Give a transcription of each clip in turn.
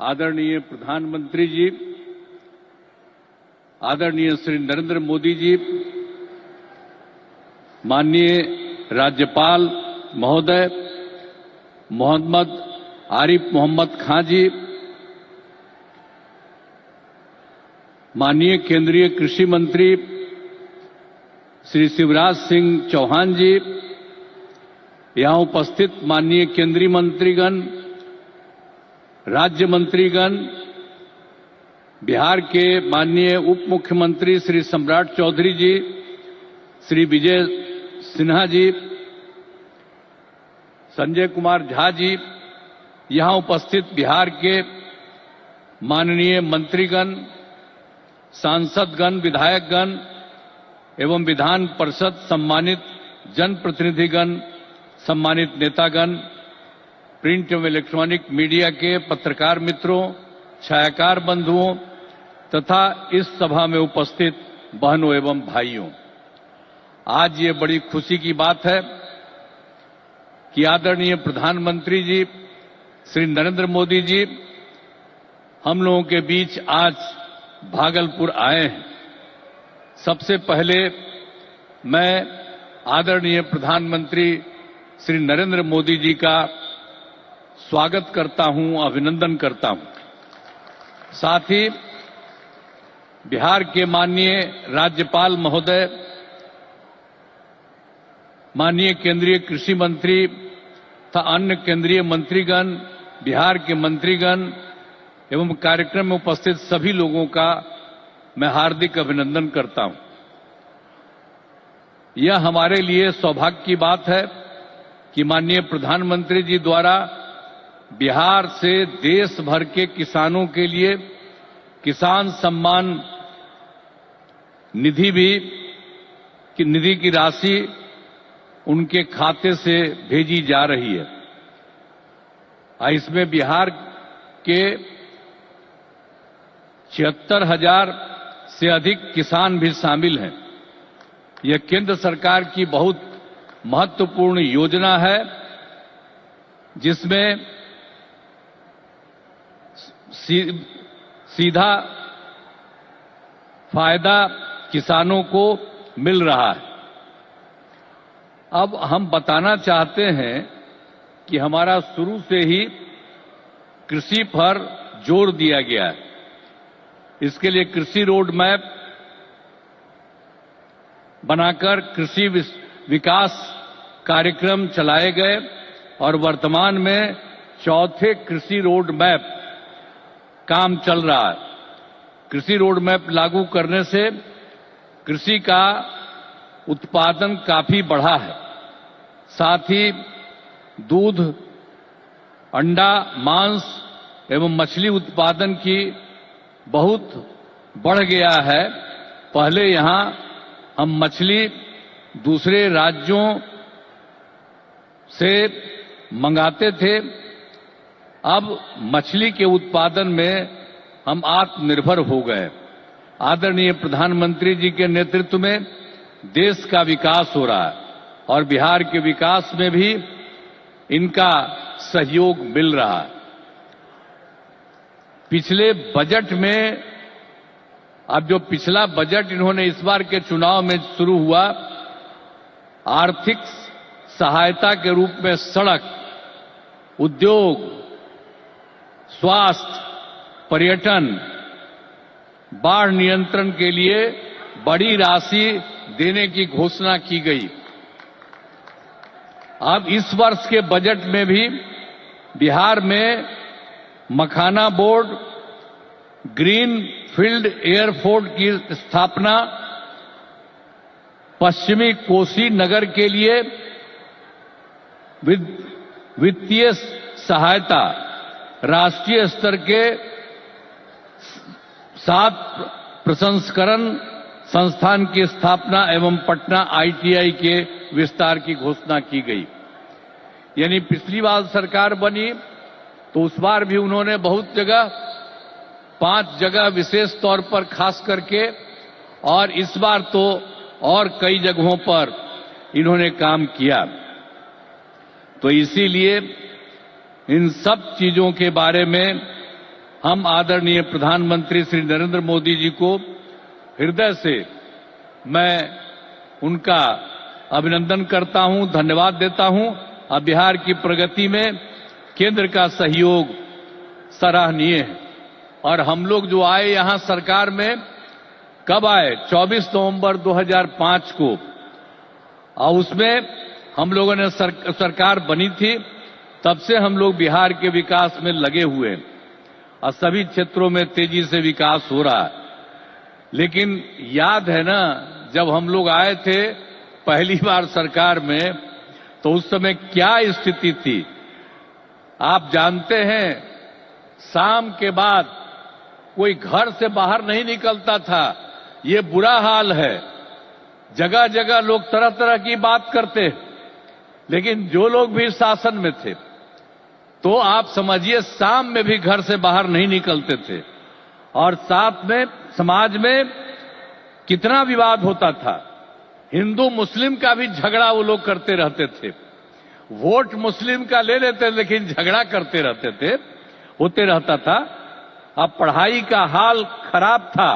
आदरणीय प्रधानमंत्री जी, आदरणीय श्री नरेंद्र मोदी जी, माननीय राज्यपाल महोदय मोहम्मद आरिफ मोहम्मद खां जी, माननीय केंद्रीय कृषि मंत्री श्री शिवराज सिंह चौहान जी, यहां उपस्थित माननीय केंद्रीय मंत्रीगण, राज्य मंत्रीगण, बिहार के माननीय उप मुख्यमंत्री श्री सम्राट चौधरी जी, श्री विजय सिन्हा जी, संजय कुमार झा जी, यहां उपस्थित बिहार के माननीय मंत्रीगण, सांसदगण, विधायकगण एवं विधान परिषद सम्मानित जनप्रतिनिधिगण, सम्मानित नेतागण, प्रिंट एवं इलेक्ट्रॉनिक मीडिया के पत्रकार मित्रों, छायाकार बंधुओं तथा इस सभा में उपस्थित बहनों एवं भाइयों, आज ये बड़ी खुशी की बात है कि आदरणीय प्रधानमंत्री जी श्री नरेंद्र मोदी जी हम लोगों के बीच आज भागलपुर आए हैं। सबसे पहले मैं आदरणीय प्रधानमंत्री श्री नरेंद्र मोदी जी का स्वागत करता हूं, अभिनंदन करता हूं। साथ ही बिहार के माननीय राज्यपाल महोदय, माननीय केंद्रीय कृषि मंत्री तथा अन्य केंद्रीय मंत्रीगण, बिहार के मंत्रीगण एवं कार्यक्रम में उपस्थित सभी लोगों का मैं हार्दिक अभिनंदन करता हूं। यह हमारे लिए सौभाग्य की बात है कि माननीय प्रधानमंत्री जी द्वारा बिहार से देश भर के किसानों के लिए किसान सम्मान निधि की राशि उनके खाते से भेजी जा रही है। इसमें बिहार के 76,000 से अधिक किसान भी शामिल हैं। यह केंद्र सरकार की बहुत महत्वपूर्ण योजना है जिसमें सीधा फायदा किसानों को मिल रहा है। अब हम बताना चाहते हैं कि हमारा शुरू से ही कृषि पर जोर दिया गया है। इसके लिए कृषि रोड मैप बनाकर कृषि विकास कार्यक्रम चलाए गए और वर्तमान में चौथे कृषि रोड मैप काम चल रहा है। कृषि रोड मैप लागू करने से कृषि का उत्पादन काफी बढ़ा है। साथ ही दूध, अंडा, मांस एवं मछली उत्पादन की बहुत बढ़ गया है। पहले यहां हम मछली दूसरे राज्यों से मंगाते थे, अब मछली के उत्पादन में हम आत्मनिर्भर हो गए। आदरणीय प्रधानमंत्री जी के नेतृत्व में देश का विकास हो रहा है और बिहार के विकास में भी इनका सहयोग मिल रहा है। पिछले बजट में, अब जो पिछला बजट इन्होंने इस बार के चुनाव में शुरू हुआ, आर्थिक सहायता के रूप में सड़क, उद्योग, स्वास्थ्य, पर्यटन, बाढ़ नियंत्रण के लिए बड़ी राशि देने की घोषणा की गई। अब इस वर्ष के बजट में भी बिहार में मखाना बोर्ड, ग्रीन फील्ड एयरपोर्ट की स्थापना, पश्चिमी कोसी नगर के लिए वित्तीय सहायता, राष्ट्रीय स्तर के 7 प्रसंस्करण संस्थान की स्थापना एवं पटना ITI के विस्तार की घोषणा की गई। यानी पिछली बार सरकार बनी तो उस बार भी उन्होंने बहुत जगह, 5 जगह विशेष तौर पर खास करके, और इस बार तो और कई जगहों पर इन्होंने काम किया। तो इसीलिए इन सब चीजों के बारे में हम आदरणीय प्रधानमंत्री श्री नरेंद्र मोदी जी को हृदय से मैं उनका अभिनंदन करता हूं, धन्यवाद देता हूं। और बिहार की प्रगति में केंद्र का सहयोग सराहनीय है। और हम लोग जो आए यहां सरकार में, कब आए? 24 नवंबर 2005 को, और उसमें हम लोगों ने सरकार बनी थी। तब से हम लोग बिहार के विकास में लगे हुए हैं और सभी क्षेत्रों में तेजी से विकास हो रहा है। लेकिन याद है ना, जब हम लोग आए थे पहली बार सरकार में, तो उस समय क्या स्थिति थी आप जानते हैं। शाम के बाद कोई घर से बाहर नहीं निकलता था। ये बुरा हाल है। जगह जगह लोग तरह तरह की बात करते, लेकिन जो लोग भी शासन में थे, तो आप समझिए शाम में भी घर से बाहर नहीं निकलते थे। और साथ में समाज में कितना विवाद होता था। हिंदू मुस्लिम का भी झगड़ा वो लोग करते रहते थे। वोट मुस्लिम का ले लेते, लेकिन झगड़ा करते रहते थे, होते रहता था। अब पढ़ाई का हाल खराब था,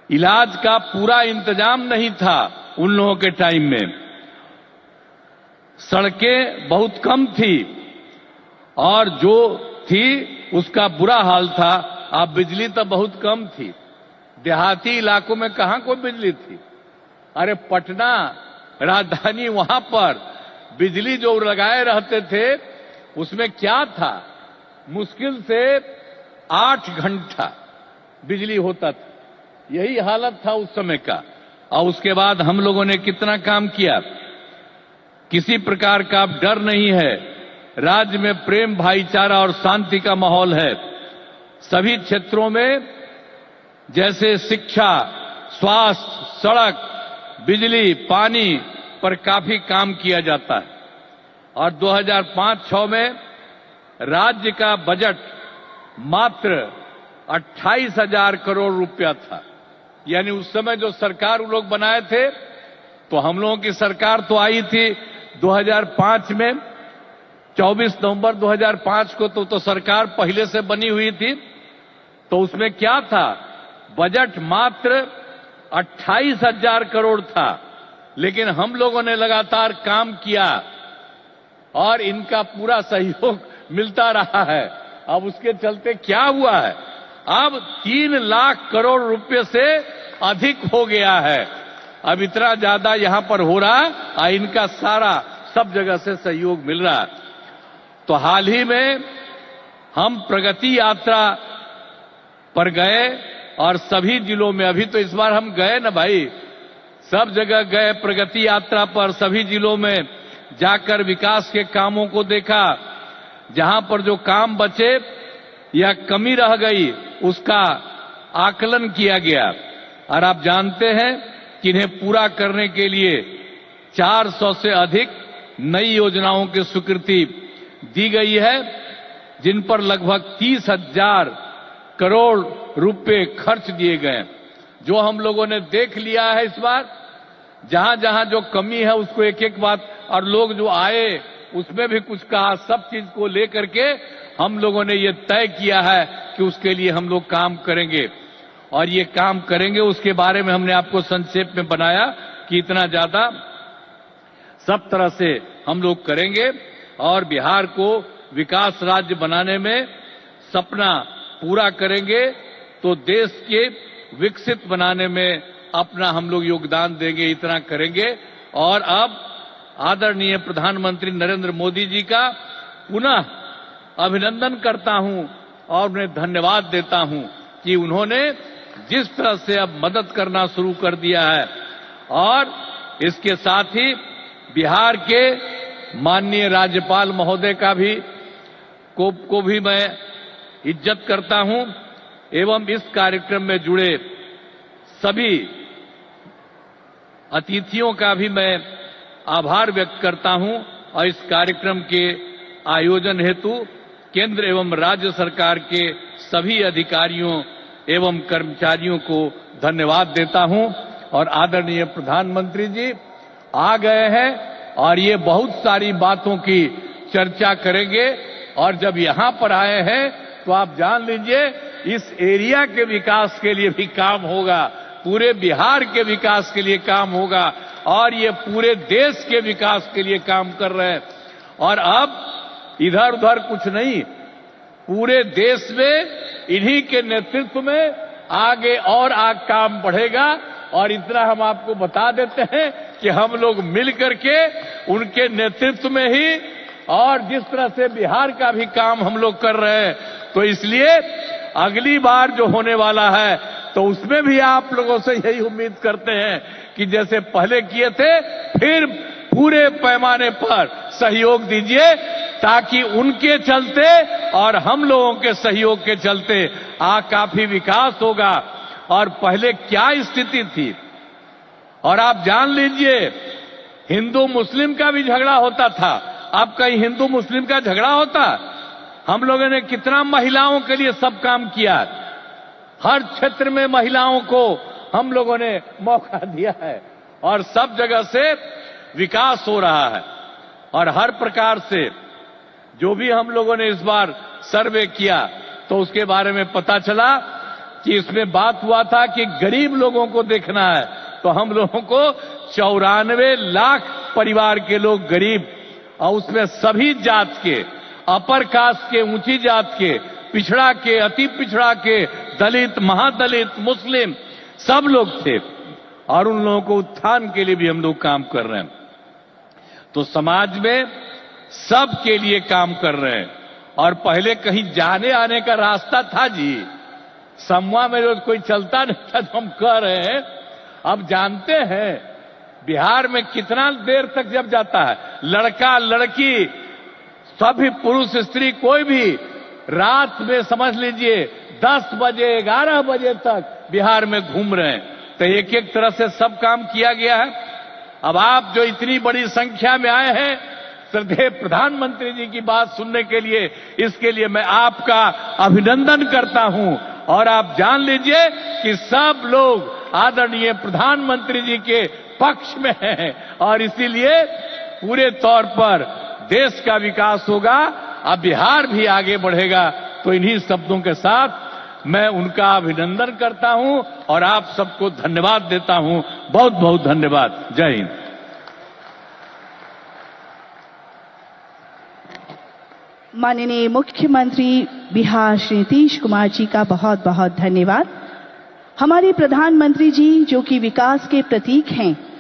इलाज का पूरा इंतजाम नहीं था उन लोगों के टाइम में, सड़कें बहुत कम थी, और जो थी उसका बुरा हाल था। अब बिजली तो बहुत कम थी। देहाती इलाकों में कहां कोई बिजली थी। अरे पटना राजधानी, वहां पर बिजली जो लगाए रहते थे, उसमें क्या था, मुश्किल से 8 घंटा बिजली होता था। यही हालत था उस समय का। और उसके बाद हम लोगों ने कितना काम किया। किसी प्रकार का डर नहीं है। राज्य में प्रेम, भाईचारा और शांति का माहौल है। सभी क्षेत्रों में जैसे शिक्षा, स्वास्थ्य, सड़क, बिजली, पानी पर काफी काम किया जाता है। और 2005-06 में राज्य का बजट मात्र 28,000 करोड़ रुपया था। यानी उस समय जो सरकार वो लोग बनाए थे, तो हम लोगों की सरकार तो आई थी 2005 में, 24 नवंबर 2005 को तो सरकार पहले से बनी हुई थी। तो उसमें क्या था, बजट मात्र 28,000 करोड़ था। लेकिन हम लोगों ने लगातार काम किया और इनका पूरा सहयोग मिलता रहा है। अब उसके चलते क्या हुआ है, अब 3 लाख करोड़ रुपए से अधिक हो गया है। अब इतना ज्यादा यहां पर हो रहा है और इनका सारा सब जगह से सहयोग मिल रहा है। तो हाल ही में हम प्रगति यात्रा पर गए और सभी जिलों में, अभी तो इस बार हम गए ना भाई, सब जगह गए प्रगति यात्रा पर, सभी जिलों में जाकर विकास के कामों को देखा। जहां पर जो काम बचे या कमी रह गई, उसका आकलन किया गया। और आप जानते हैं कि इन्हें पूरा करने के लिए 400 से अधिक नई योजनाओं की स्वीकृति दी गई है, जिन पर लगभग 30,000 करोड़ रुपए खर्च दिए गए। जो हम लोगों ने देख लिया है इस बार, जहां जहां जो कमी है उसको एक एक बात, और लोग जो आए उसमें भी कुछ कहा, सब चीज को लेकर के हम लोगों ने ये तय किया है कि उसके लिए हम लोग काम करेंगे। और ये काम करेंगे, उसके बारे में हमने आपको संक्षेप में बनाया कि इतना ज्यादा सब तरह से हम लोग करेंगे और बिहार को विकास राज्य बनाने में सपना पूरा करेंगे, तो देश के विकसित बनाने में अपना हम लोग योगदान देंगे, इतना करेंगे। और अब आदरणीय प्रधानमंत्री नरेंद्र मोदी जी का पुनः अभिनंदन करता हूं और उन्हें धन्यवाद देता हूं कि उन्होंने जिस तरह से अब मदद करना शुरू कर दिया है। और इसके साथ ही बिहार के माननीय राज्यपाल महोदय का भी को भी मैं इज्जत करता हूं, एवं इस कार्यक्रम में जुड़े सभी अतिथियों का भी मैं आभार व्यक्त करता हूं। और इस कार्यक्रम के आयोजन हेतु केंद्र एवं राज्य सरकार के सभी अधिकारियों एवं कर्मचारियों को धन्यवाद देता हूं। और आदरणीय प्रधानमंत्री जी आ गए हैं और ये बहुत सारी बातों की चर्चा करेंगे। और जब यहां पर आए हैं तो आप जान लीजिए इस एरिया के विकास के लिए भी काम होगा, पूरे बिहार के विकास के लिए काम होगा और ये पूरे देश के विकास के लिए काम कर रहे हैं। और अब इधर उधर कुछ नहीं, पूरे देश में इन्हीं के नेतृत्व में आगे और काम बढ़ेगा। और इतना हम आपको बता देते हैं कि हम लोग मिलकर के उनके नेतृत्व में ही और जिस तरह से बिहार का भी काम हम लोग कर रहे हैं, तो इसलिए अगली बार जो होने वाला है तो उसमें भी आप लोगों से यही उम्मीद करते हैं कि जैसे पहले किए थे फिर पूरे पैमाने पर सहयोग दीजिए, ताकि उनके चलते और हम लोगों के सहयोग के चलते काफी विकास होगा। और पहले क्या स्थिति थी, और आप जान लीजिए हिंदू मुस्लिम का भी झगड़ा होता था। अब कहीं हिंदू मुस्लिम का झगड़ा होता? हम लोगों ने कितना महिलाओं के लिए सब काम किया, हर क्षेत्र में महिलाओं को हम लोगों ने मौका दिया है और सब जगह से विकास हो रहा है। और हर प्रकार से जो भी हम लोगों ने इस बार सर्वे किया तो उसके बारे में पता चला कि इसमें बात हुआ था कि गरीब लोगों को देखना है, तो हम लोगों को 94 लाख परिवार के लोग गरीब, और उसमें सभी जात के, अपर कास्ट के, ऊंची जात के, पिछड़ा के, अति पिछड़ा के, दलित, महादलित, मुस्लिम, सब लोग थे। और उन लोगों को उत्थान के लिए भी हम लोग काम कर रहे हैं। तो समाज में सब के लिए काम कर रहे हैं। और पहले कहीं जाने आने का रास्ता था जी, समूह में रोज कोई चलता नहीं था, तो हम कह रहे हैं। अब जानते हैं बिहार में कितना देर तक जब जाता है, लड़का लड़की सभी पुरुष स्त्री कोई भी रात में समझ लीजिए 10 बजे 11 बजे तक बिहार में घूम रहे हैं। तो एक एक तरह से सब काम किया गया है। अब आप जो इतनी बड़ी संख्या में आए हैं श्रद्धेय प्रधानमंत्री जी की बात सुनने के लिए, इसके लिए मैं आपका अभिनंदन करता हूं। और आप जान लीजिए कि सब लोग आदरणीय प्रधानमंत्री जी के पक्ष में हैं और इसीलिए पूरे तौर पर देश का विकास होगा, अब बिहार भी आगे बढ़ेगा। तो इन्हीं शब्दों के साथ मैं उनका अभिनंदन करता हूं और आप सबको धन्यवाद देता हूं। बहुत बहुत धन्यवाद। जय हिंद। माननीय मुख्यमंत्री बिहार श्री नीतीश कुमार जी का बहुत बहुत धन्यवाद। हमारे प्रधानमंत्री जी जो कि विकास के प्रतीक हैं,